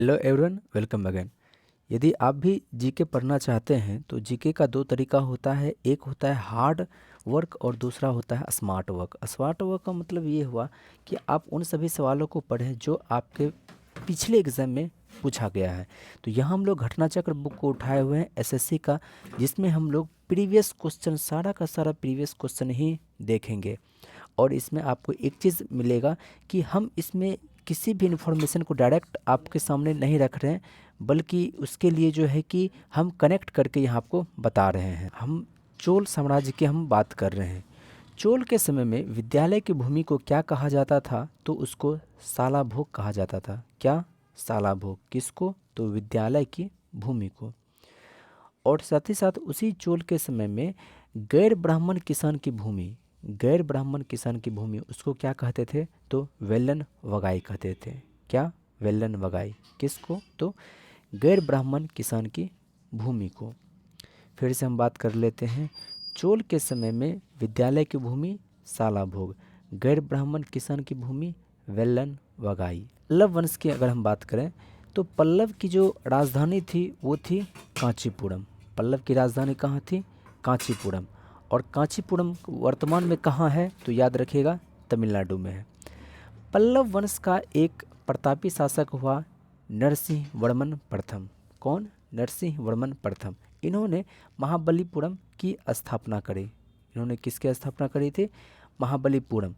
Hello everyone, welcome again. यदि आप भी जीके पढ़ना चाहते हैं तो जीके का दो तरीका होता है। एक होता है हार्ड वर्क और दूसरा होता है स्मार्ट वर्क। स्मार्ट वर्क का मतलब ये हुआ कि आप उन सभी सवालों को पढ़ें जो आपके पिछले एग्जाम में पूछा गया है। तो यहाँ हम लोग घटना चक्र बुक को उठाए हुए हैं एसएससी का, जिसमें हम लोग प्रीवियस क्वेश्चन सारा का सारा प्रीवियस क्वेश्चन ही देखेंगे। और इसमें आपको एक चीज़ मिलेगा कि हम इसमें किसी भी इन्फॉर्मेशन को डायरेक्ट आपके सामने नहीं रख रहे हैं, बल्कि उसके लिए जो है कि हम कनेक्ट करके यहाँ आपको बता रहे हैं। हम चोल साम्राज्य की हम बात कर रहे हैं। चोल के समय में विद्यालय की भूमि को क्या कहा जाता था? तो उसको शालाभोग कहा जाता था। क्या? शालाभोग। किसको? तो विद्यालय की भूमि को। और साथ ही साथ उसी चोल के समय में गैर ब्राह्मण किसान की भूमि, गैर ब्राह्मण किसान की भूमि उसको क्या कहते थे? तो वेलन वगाई कहते थे। क्या? वेलन वगाई। किसको? तो गैर ब्राह्मण किसान की भूमि को। फिर से हम बात कर लेते हैं। चोल के समय में विद्यालय की भूमि शालाभोग, गैर ब्राह्मण किसान की भूमि वेलन वगाई। पल्लव वंश की अगर हम बात करें तो पल्लव की जो राजधानी थी वो थी कांचीपुरम। पल्लव की राजधानी कहाँ थी? कांचीपुरम। और कांचीपुरम वर्तमान में कहाँ है? तो याद रखिएगा, तमिलनाडु में है। पल्लव वंश का एक प्रतापी शासक हुआ नरसिंह वर्मन प्रथम। कौन? नरसिंह वर्मन प्रथम। इन्होंने महाबलीपुरम की स्थापना करी। इन्होंने किसकी स्थापना करी थी? महाबलीपुरम।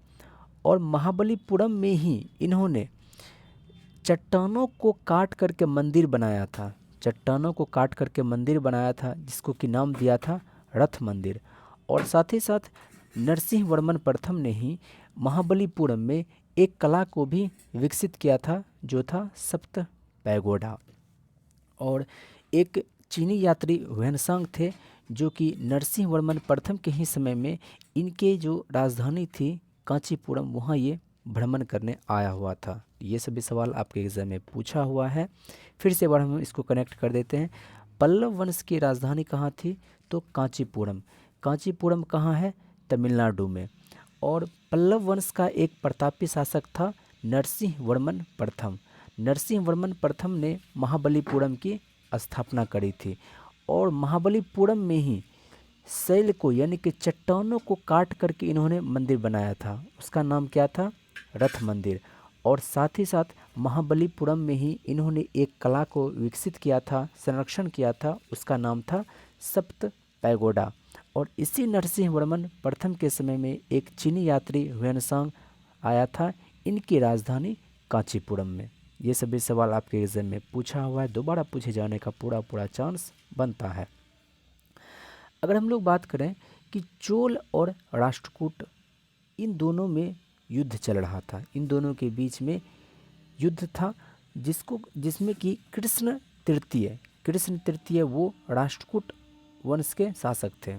और महाबलीपुरम में ही इन्होंने चट्टानों को काट करके मंदिर बनाया था। चट्टानों को काट करके मंदिर बनाया था, जिसको कि नाम दिया था रथ मंदिर। और साथ ही साथ नरसिंह वर्मन प्रथम ने ही महाबलीपुरम में एक कला को भी विकसित किया था, जो था सप्त पैगोडा। और एक चीनी यात्री ह्वेनसांग थे, जो कि नरसिंह वर्मन प्रथम के ही समय में इनके जो राजधानी थी कांचीपुरम, वहाँ ये भ्रमण करने आया हुआ था। ये सभी सवाल आपके एग्जाम में पूछा हुआ है। फिर से एक बार हम इसको कनेक्ट कर देते हैं। पल्लव वंश की राजधानी कहाँ थी? तो कांचीपुरम। कांचीपुरम कहाँ है? तमिलनाडु में। और पल्लव वंश का एक प्रतापी शासक था नरसिंह वर्मन प्रथम। नरसिंह वर्मन प्रथम ने महाबलीपुरम की स्थापना करी थी। और महाबलीपुरम में ही शैल को यानी कि चट्टानों को काट करके इन्होंने मंदिर बनाया था। उसका नाम क्या था? रथ मंदिर। और साथ ही साथ महाबलीपुरम में ही इन्होंने एक कला को विकसित किया था, संरक्षण किया था। उसका नाम था सप्त पैगोडा। और इसी नरसिंह वर्मन प्रथम के समय में एक चीनी यात्री ह्वेनसांग आया था, इनकी राजधानी कांचीपुरम में। ये सभी सवाल आपके एग्जाम में पूछा हुआ है, दोबारा पूछे जाने का पूरा पूरा चांस बनता है। अगर हम लोग बात करें कि चोल और राष्ट्रकूट, इन दोनों में युद्ध चल रहा था। इन दोनों के बीच में युद्ध था, जिसमें कि कृष्ण तृतीय वो राष्ट्रकूट वंश के शासक थे।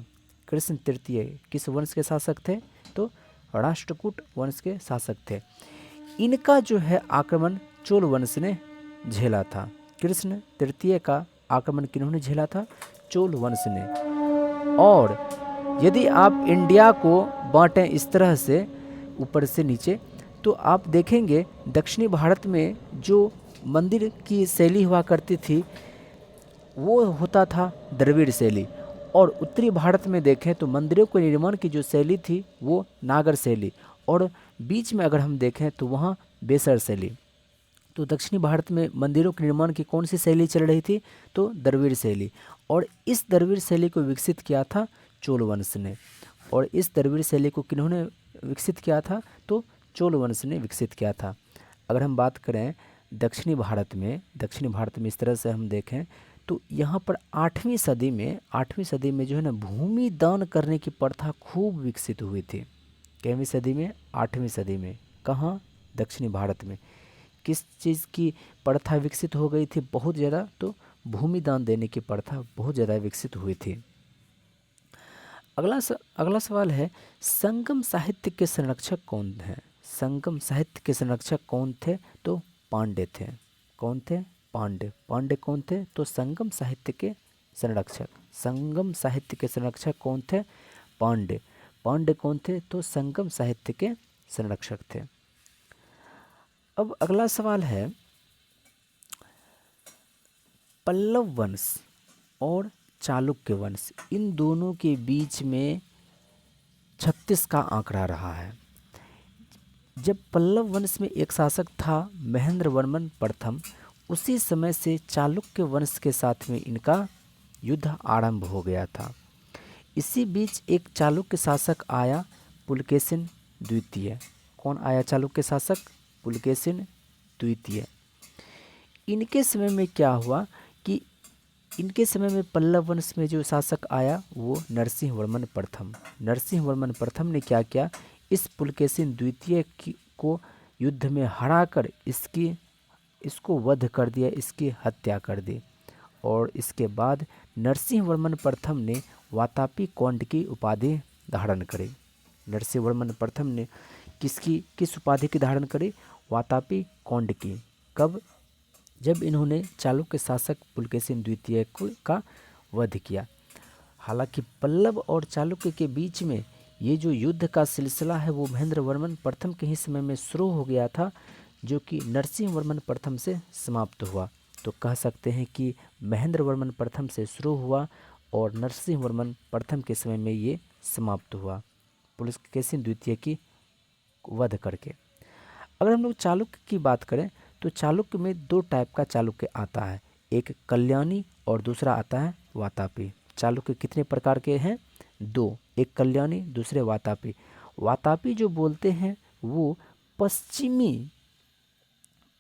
कृष्ण तृतीय किस वंश के शासक थे? तो राष्ट्रकूट वंश के शासक थे। इनका जो है आक्रमण चोल वंश ने झेला था। कृष्ण तृतीय का आक्रमण किन्होंने झेला था? चोल वंश ने। और यदि आप इंडिया को बांटें इस तरह से ऊपर से नीचे, तो आप देखेंगे दक्षिणी भारत में जो मंदिर की शैली हुआ करती थी वो होता था द्रविड़ शैली। और उत्तरी भारत में देखें तो मंदिरों के निर्माण की जो शैली थी वो नागर शैली। और बीच में अगर हम देखें तो वहाँ बेसर शैली। तो दक्षिणी भारत में मंदिरों के निर्माण की कौन सी शैली चल रही थी? तो द्रविड़ शैली। और इस द्रविड़ शैली को विकसित किया था चोल वंश ने। और इस द्रविड़ शैली को किन्होंने विकसित किया था? तो चोल वंश ने विकसित किया था। अगर हम बात करें दक्षिणी भारत में इस तरह से हम देखें तो यहाँ पर 8वीं सदी में जो है ना भूमि दान करने की प्रथा खूब विकसित हुई थी। कितवीं सदी में? 8वीं सदी में। कहाँ? दक्षिणी भारत में। किस चीज़ की प्रथा विकसित हो गई थी बहुत ज़्यादा? तो भूमि दान देने की प्रथा बहुत ज़्यादा विकसित हुई थी। अगला सवाल है, संगम साहित्य के संरक्षक कौन हैं? संगम साहित्य के संरक्षक कौन थे? तो पांडे थे। कौन थे? पांडे। पांडे कौन थे? तो संगम साहित्य के संरक्षक। संगम साहित्य के संरक्षक कौन थे? पांडे। पांडे कौन थे? तो संगम साहित्य के संरक्षक थे। अब अगला सवाल है, पल्लव वंश और चालुक्य वंश, इन दोनों के बीच में 36 का आंकड़ा रहा है। जब पल्लव वंश में एक शासक था महेंद्र वर्मन प्रथम, उसी समय से चालुक्य वंश के साथ में इनका युद्ध आरंभ हो गया था। इसी बीच एक चालुक्य शासक आया, पुलकेशिन द्वितीय। कौन आया चालुक्य शासक? पुलकेशिन द्वितीय। इनके समय में क्या हुआ कि इनके समय में पल्लव वंश में जो शासक आया वो नरसिंह वर्मन प्रथम। नरसिंह वर्मन प्रथम ने क्या किया, इस पुलकेशिन द्वितीय को युद्ध में हराकर इसको वध कर दिया, इसकी हत्या कर दी। और इसके बाद नरसिंह वर्मन प्रथम ने वातापी कौंड की उपाधि धारण करी। नरसिंह वर्मन प्रथम ने किस उपाधि की धारण करी? वातापी कौंड की। कब? जब इन्होंने चालुक्य शासक पुलकेशिन द्वितीय का वध किया। हालांकि पल्लव और चालुक्य के बीच में ये जो युद्ध का सिलसिला है वो महेंद्र वर्मन प्रथम के ही समय में शुरू हो गया था, जो कि नरसिंह वर्मन प्रथम से समाप्त हुआ। तो कह सकते हैं कि महेंद्र वर्मन प्रथम से शुरू हुआ और नरसिंह वर्मन प्रथम के समय में ये समाप्त हुआ, पुलकेशिन द्वितीय की वध करके। अगर हम लोग चालुक्य की बात करें तो चालुक्य में दो टाइप का चालुक्य आता है, एक कल्याणी और दूसरा आता है वातापी। चालुक्य कितने प्रकार के हैं? दो, एक कल्याणी, दूसरे वातापी। वातापी जो बोलते हैं वो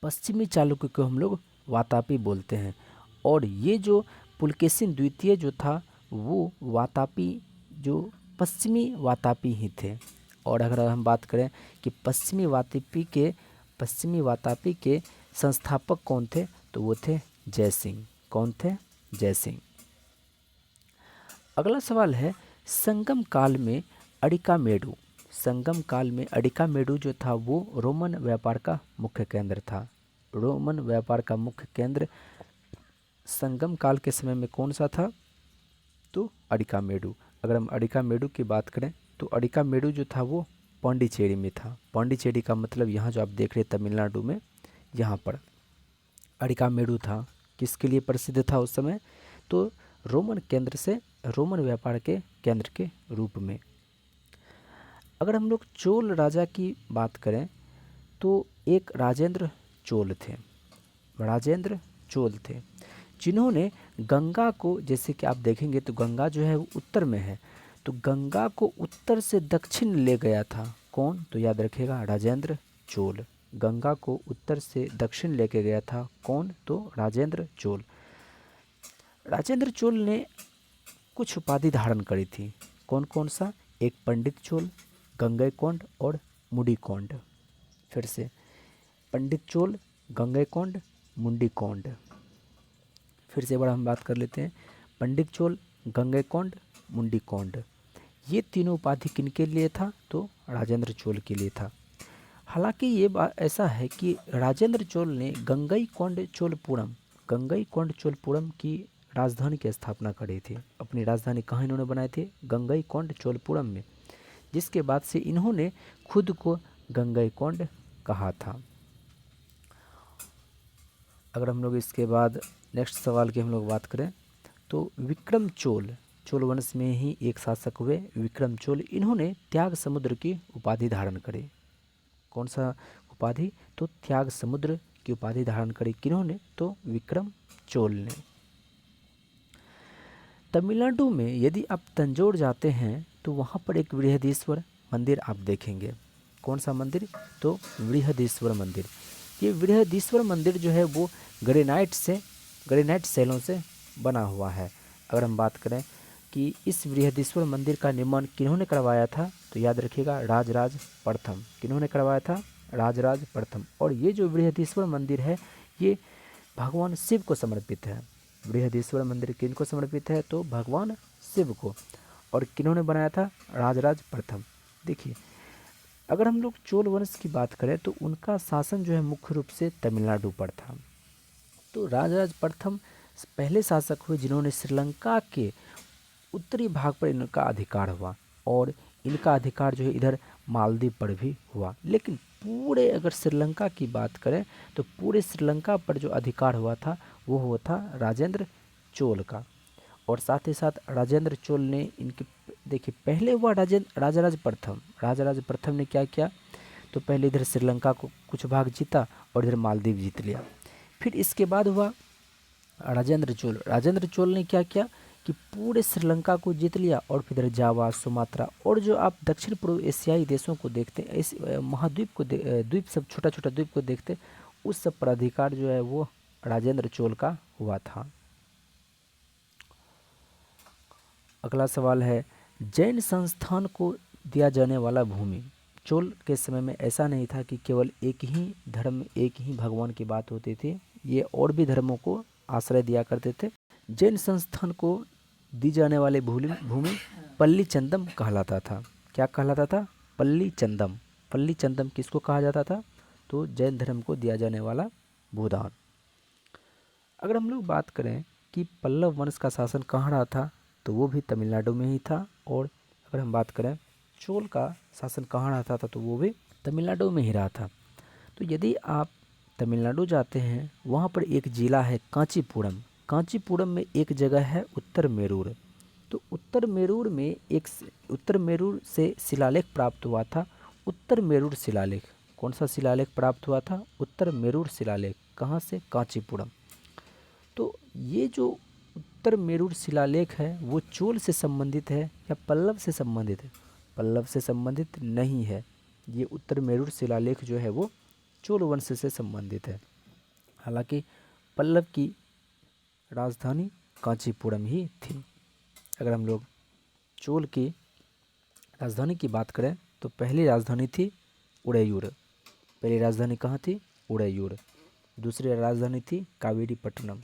पश्चिमी चालुक्य को हम लोग वातापी बोलते हैं। और ये जो पुलकेशिन द्वितीय जो था वो वातापी, जो पश्चिमी वातापी ही थे। और अगर हम बात करें कि पश्चिमी वातापी के संस्थापक कौन थे, तो वो थे जयसिंह। कौन थे? जयसिंह। अगला सवाल है, संगम काल में अडिकामेडु। संगम काल में अडिकामेडु जो था वो रोमन व्यापार का मुख्य केंद्र था। रोमन व्यापार का मुख्य केंद्र संगम काल के समय में कौन सा था? तो अडिकामेडु। अगर हम अडिकामेडु की बात करें तो अडिकामेडु जो था वो पांडिचेरी में था। पांडिचेरी का मतलब यहाँ जो आप देख रहे हैं तमिलनाडु में, यहाँ पर अडिकामेडु था। किसके लिए प्रसिद्ध था उस समय? तो रोमन व्यापार के केंद्र के रूप में। अगर हम लोग चोल राजा की बात करें तो एक राजेंद्र चोल थे, जिन्होंने गंगा को, जैसे कि आप देखेंगे तो गंगा जो है वो उत्तर में है, तो गंगा को उत्तर से दक्षिण ले गया था। कौन? तो याद रखिएगा, राजेंद्र चोल। गंगा को उत्तर से दक्षिण लेके गया था। कौन? तो राजेंद्र चोल। राजेंद्र चोल ने कुछ उपाधि धारण करी थी। कौन कौन सा? एक पंडित चोल, गंगईकोंड और मुंडीकोंड। फिर से, पंडित चोल, गंगईकोंड, मुंडीकोंड। फिर से एक बार हम बात कर लेते हैं, पंडित चोल, गंगईकोंड, मुंडीकोंड। ये तीनों उपाधि किनके लिए था? तो राजेंद्र चोल के लिए था। हालांकि ये बात ऐसा है कि राजेंद्र चोल ने गंगईकोंड चोलपुरम की राजधानी की स्थापना करी थी। अपनी राजधानी कहाँ इन्होंने बनाई थी? गंगईकोंड चोलपुरम में, जिसके बाद से इन्होंने खुद को गंगईकोंड कहा था। अगर हम लोग इसके बाद नेक्स्ट सवाल की हम लोग बात करें तो विक्रम चोल वंश में ही एक शासक हुए विक्रम चोल। इन्होंने त्याग समुद्र की उपाधि धारण करी। कौन सा उपाधि? तो त्याग समुद्र की उपाधि धारण करी। किन्होंने? तो विक्रम चोल ने। तमिलनाडु में यदि आप तंजौर जाते हैं तो वहाँ पर एक बृहदीश्वर मंदिर आप देखेंगे। कौन सा मंदिर? तो बृहदीश्वर मंदिर। ये बृहदीश्वर मंदिर जो है वो ग्रेनाइट शैलों से बना हुआ है। अगर हम बात करें कि इस बृहदीश्वर मंदिर का निर्माण किन्होंने करवाया था, तो याद रखिएगा, राजराज प्रथम। किन्होंने करवाया था? राजराज प्रथम। और ये जो बृहदीश्वर मंदिर है ये भगवान शिव को समर्पित है। बृहदीश्वर मंदिर किनको समर्पित है? तो भगवान शिव को। और किन्होंने बनाया था? राजराज प्रथम। देखिए, अगर हम लोग चोल वंश की बात करें तो उनका शासन जो है मुख्य रूप से तमिलनाडु पर था। तो राजराज प्रथम पहले शासक हुए जिन्होंने श्रीलंका के उत्तरी भाग पर इनका अधिकार हुआ, और इनका अधिकार जो है इधर मालदीव पर भी हुआ। लेकिन पूरे अगर श्रीलंका की बात करें तो पूरे श्रीलंका पर जो अधिकार हुआ था वो हुआ था राजेंद्र चोल का। और साथ ही साथ राजेंद्र चोल ने इनके, देखिए पहले हुआ राजराज प्रथम। राजराज प्रथम ने क्या किया, तो पहले इधर श्रीलंका को कुछ भाग जीता और इधर मालदीव जीत लिया। फिर इसके बाद हुआ राजेंद्र चोल। राजेंद्र चोल ने क्या किया कि पूरे श्रीलंका को जीत लिया और फिर इधर जावा, सुमात्रा और जो आप दक्षिण पूर्व एशियाई देशों को देखते हैं, इस महाद्वीप को द्वीप सब छोटा छोटा द्वीप को देखते हैं, उस सब पर अधिकार जो है वो राजेंद्र चोल का हुआ था। अगला सवाल है, जैन संस्थान को दिया जाने वाला भूमि। चोल के समय में ऐसा नहीं था कि केवल एक ही धर्म, एक ही भगवान की बात होती थी, ये और भी धर्मों को आश्रय दिया करते थे। जैन संस्थान को दी जाने वाले भूमि पल्ली चंदम कहलाता था। क्या कहलाता था? पल्ली चंदम। पल्ली चंदम किसको कहा जाता था? तो जैन धर्म को दिया जाने वाला भूदान। अगर हम लोग बात करें कि पल्लव वंश का शासन कहाँ रहा था, तो वो भी तमिलनाडु में ही था। और अगर हम बात करें चोल का शासन कहाँ रहता था, तो वो भी तमिलनाडु में ही रहा था। तो यदि आप तमिलनाडु जाते हैं, वहाँ पर एक ज़िला है कांचीपुरम। कांचीपुरम में एक जगह है उत्तर मेरूर। तो उत्तर मेरूर से शिलालेख प्राप्त हुआ था। उत्तर मेरूर शिलालेख, कौन सा शिलालेख प्राप्त हुआ था? उत्तर मेरूर शिलालेख। कहाँ से? कांचीपुरम। तो ये जो उत्तर मेरूर शिलालेख है वो चोल से संबंधित है या पल्लव से संबंधित है? पल्लव से संबंधित नहीं है। ये उत्तर मेरूर शिलालेख जो है वो चोल वंश से संबंधित है। हालांकि पल्लव की राजधानी कांचीपुरम ही थी। अगर हम लोग चोल की राजधानी की बात करें तो पहली राजधानी थी उड़ैयूर। पहली राजधानी कहाँ थी? उड़ैयूर। दूसरी राजधानी थी कावेरीपट्टनम।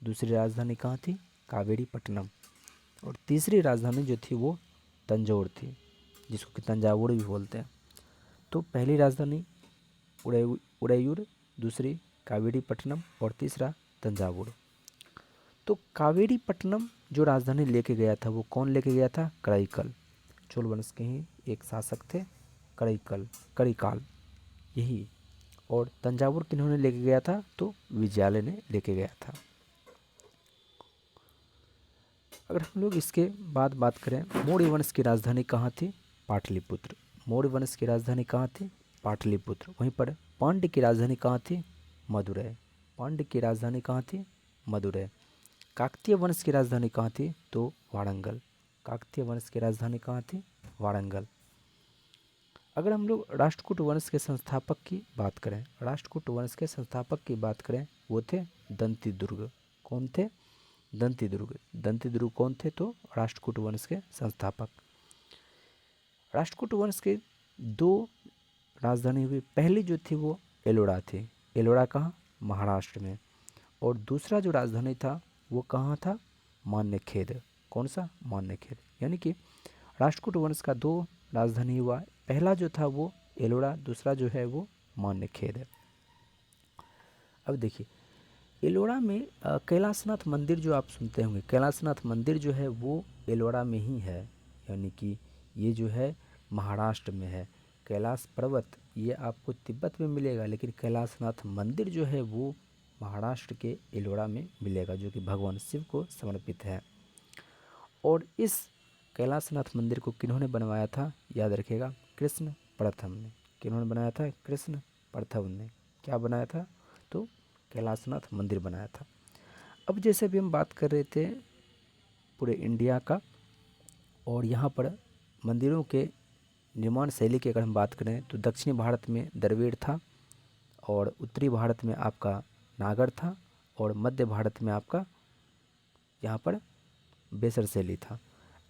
दूसरी राजधानी कहाँ थी? कावेरीपट्टनम। और तीसरी राजधानी जो थी वो तंजौर थी, जिसको कि तंजावुर भी बोलते हैं। तो पहली राजधानी उड़ैयूर, दूसरी कावेरीपट्टनम और तीसरा तंजावुर। तो कावेरीपट्टनम जो राजधानी लेके गया था वो कौन लेके गया था? कड़ाईकल। चोल वंश के ही एक शासक थे कड़ीकाल यही। और तंजावुर किन्होंने लेके गया था? तो विजयालय ने लेके गया था। अगर हम लोग इसके बाद बात करें, मौर्य वंश की राजधानी कहाँ थी? पाटलिपुत्र। मौर्य वंश की राजधानी कहाँ थी? पाटलिपुत्र। वहीं पर पांड्य की राजधानी कहाँ थी? मदुरै। पांड्य की राजधानी कहाँ थी? मदुरै। काकतीय वंश की राजधानी कहाँ थी? तो वारंगल। काकतीय वंश की राजधानी कहाँ थी? वारंगल। अगर हम लोग राष्ट्रकूट वंश के संस्थापक की बात करें, राष्ट्रकूट वंश के संस्थापक की बात करें, वो थे दंतीदुर्ग। कौन थे? दंतीदुर्ग। दंतीदुर्ग कौन थे? तो राष्ट्रकूट वंश के संस्थापक। राष्ट्रकूट वंश के दो राजधानी हुई। पहली जो थी वो एलोरा थी। एलोरा कहाँ? महाराष्ट्र में। और दूसरा जो राजधानी था वो कहाँ था? मान्यखेड़। कौन सा? मान्यखेड़। यानी कि राष्ट्रकूट वंश का दो राजधानी हुआ। पहला जो था वो एलोरा, दूसरा जो है वो मान्यखेड़ है। अब देखिए एलोरा में कैलाशनाथ मंदिर जो आप सुनते होंगे, कैलाशनाथ मंदिर जो है वो एलोरा में ही है। यानी कि ये जो है महाराष्ट्र में है। कैलाश पर्वत ये आपको तिब्बत में मिलेगा, लेकिन कैलाशनाथ मंदिर जो है वो महाराष्ट्र के एलोरा में मिलेगा, जो कि भगवान शिव को समर्पित है। और इस कैलाशनाथ मंदिर को किन्होंने बनवाया था? याद रखिएगा, कृष्ण प्रथम ने। किन्होंने बनाया था? कृष्ण प्रथम ने। क्या बनाया था? तो कैलाशनाथ मंदिर बनाया था। अब जैसे भी हम बात कर रहे थे पूरे इंडिया का, और यहाँ पर मंदिरों के निर्माण शैली की अगर हम बात करें तो दक्षिणी भारत में द्रविड़ था, और उत्तरी भारत में आपका नागर था, और मध्य भारत में आपका यहाँ पर बेसर शैली था।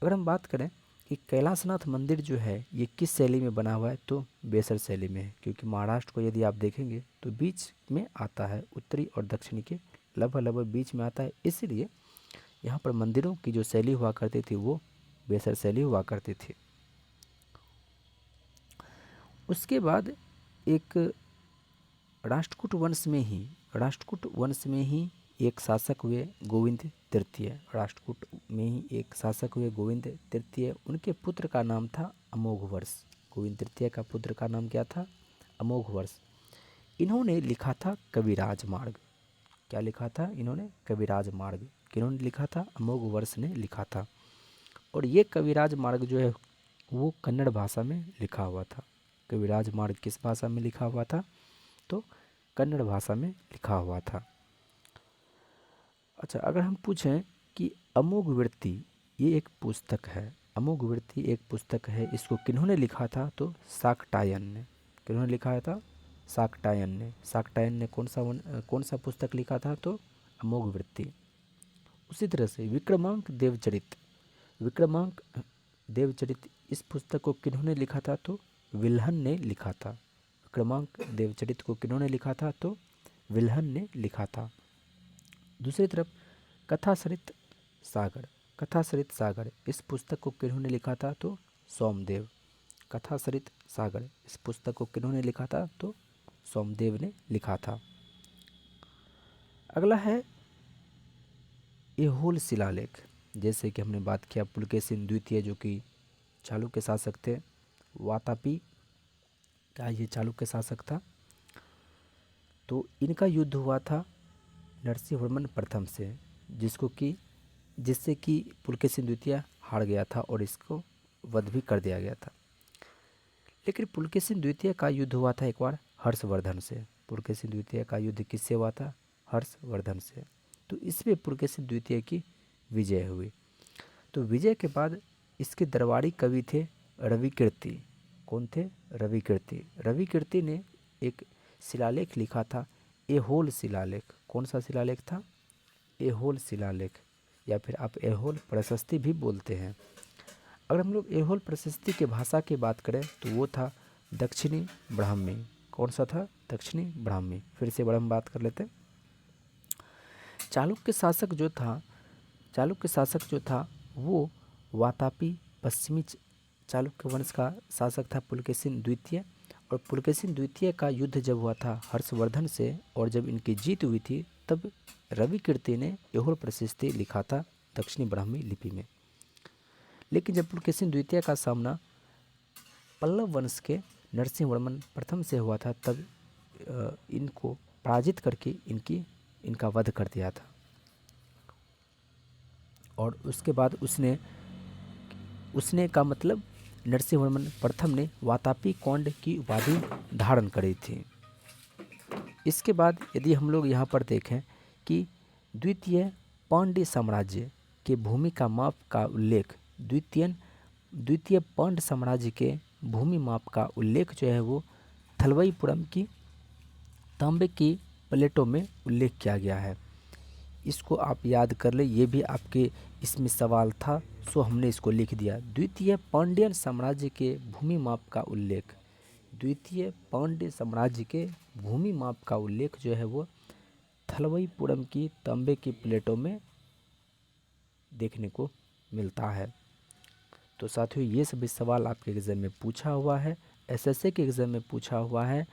अगर हम बात करें कि कैलाशनाथ मंदिर जो है ये किस शैली में बना हुआ है, तो बेसर शैली में है। क्योंकि महाराष्ट्र को यदि आप देखेंगे तो बीच में आता है, उत्तरी और दक्षिणी के लगभग लगभग बीच में आता है, इसलिए यहाँ पर मंदिरों की जो शैली हुआ करती थी वो बेसर शैली हुआ करती थी। उसके बाद एक राष्ट्रकूट वंश में ही एक शासक हुए गोविंद तृतीय। राष्ट्रकूट में ही एक शासक हुए गोविंद तृतीय। उनके पुत्र का नाम था अमोघवर्ष। गोविंद तृतीय का पुत्र का नाम क्या था? अमोघवर्ष। इन्होंने लिखा था कविराज मार्ग। क्या लिखा था इन्होंने? कविराज मार्ग। किन्होंने लिखा था? अमोघ वर्ष ने लिखा था। और ये कविराज मार्ग जो है वो कन्नड़ भाषा में लिखा हुआ था। कविराज मार्ग किस भाषा में लिखा हुआ था? तो कन्नड़ भाषा में लिखा हुआ था। अच्छा, अगर हम पूछें कि अमोघ वृत्ति ये एक पुस्तक है, अमोघ वृत्ति एक पुस्तक है, इसको किन्होंने लिखा था? तो शाकटायन ने। किन्होंने लिखा था? शाकटायन ने। शाकटायन ने कौन सा पुस्तक लिखा था? तो अमोघ वृत्ति। उसी तरह से विक्रमांक देवचरित, विक्रमांक देवचरित इस पुस्तक को किन्होंने लिखा था? तो विल्हन ने लिखा था। विक्रमांक देवचरित को किन्होंने लिखा था? तो विल्हन ने लिखा था। दूसरी तरफ कथासरित सागर, कथासरित सागर इस पुस्तक को किन्होंने लिखा था? तो सोमदेव। कथासरित सागर इस पुस्तक को किन्होंने लिखा था? तो सोमदेव ने लिखा था। अगला है ऐहोल शिलालेख। जैसे कि हमने बात किया पुलकेशिन द्वितीय जो कि चालुक्य शासक थे, वातापी का ये चालुक्य शासक था। तो इनका युद्ध हुआ था नरसिंहवर्मन प्रथम से, जिससे कि पुलकेशिन द्वितीय हार गया था और इसको वध भी कर दिया गया था। लेकिन पुलकेशिन द्वितीय का युद्ध हुआ था एक बार हर्षवर्धन से। पुलकेशिन द्वितीय का युद्ध किससे हुआ था? हर्षवर्धन से। तो इसमें पुलकेशिन द्वितीय की विजय हुई। तो विजय के बाद इसके दरबारी कवि थे रविकीर्ति। कौन थे? रविकीर्ति। रविकीर्ति ने एक शिलालेख लिखा था, ऐहोल शिलालेख। कौन सा शिलालेख था? ऐहोल शिलालेख, या फिर आप ऐहोल प्रशस्ति भी बोलते हैं। अगर हम लोग ऐहोल प्रशस्ति के भाषा की बात करें तो वो था दक्षिणी ब्राह्मी। कौन सा था? दक्षिणी ब्राह्मी। फिर से बड़ा हम बात कर लेते हैं। चालुक्य शासक जो था वो वातापी पश्चिमी चालुक्य वंश का शासक था पुलकेशिन द्वितीय। और पुलकेशिन द्वितीय का युद्ध जब हुआ था हर्षवर्धन से और जब इनकी जीत हुई थी तब रविकीर्ति ने ऐहोल प्रशस्ति लिखा था दक्षिणी ब्राह्मी लिपि में। लेकिन जब पुलकेशिन द्वितीय का सामना पल्लव वंश के नरसिंहवर्मन प्रथम से हुआ था तब इनको पराजित करके इनका वध कर दिया था। और उसके बाद उसने का मतलब नरसिंहवर्मन प्रथम ने वातापी कौंड की उपाधि धारण करी थी। इसके बाद यदि हम लोग यहाँ पर देखें कि द्वितीय पांड्य साम्राज्य के भूमि का माप का उल्लेख, द्वितीय पांड्य साम्राज्य के भूमि माप का उल्लेख जो है वो थलवईपुरम की तांबे की प्लेटों में उल्लेख किया गया है। इसको आप याद कर ले, ये भी आपके इसमें सवाल था सो हमने इसको लिख दिया। द्वितीय पांड्यन साम्राज्य के भूमि माप का उल्लेख, द्वितीय पांड्य साम्राज्य के भूमि माप का उल्लेख जो है वो थलवईपुरम की तांबे की प्लेटों में देखने को मिलता है। तो साथियों ये सभी सवाल आपके एग्ज़ाम में पूछा हुआ है, एसएससी के एग्ज़ाम में पूछा हुआ है।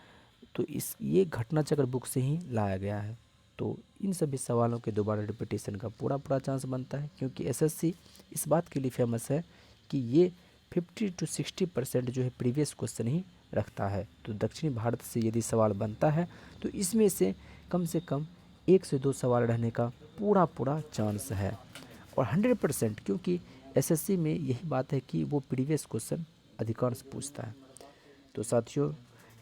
तो ये घटना चक्र बुक से ही लाया गया है। तो इन सभी सवालों के दोबारा रिपीटेशन का पूरा चांस बनता है, क्योंकि एसएससी इस बात के लिए फेमस है कि ये 50 to 60% जो है प्रीवियस क्वेश्चन ही रखता है। तो दक्षिणी भारत से यदि सवाल बनता है तो इसमें से कम 1 से 2 सवाल रहने का पूरा चांस है। और 100%, क्योंकि एसएससी में यही बात है कि वो प्रीवियस क्वेश्चन अधिकांश पूछता है। तो साथियों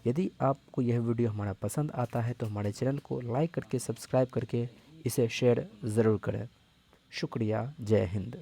यदि आपको यह वीडियो हमारा पसंद आता है तो हमारे चैनल को लाइक करके सब्सक्राइब करके इसे शेयर ज़रूर करें। शुक्रिया। जय हिंद।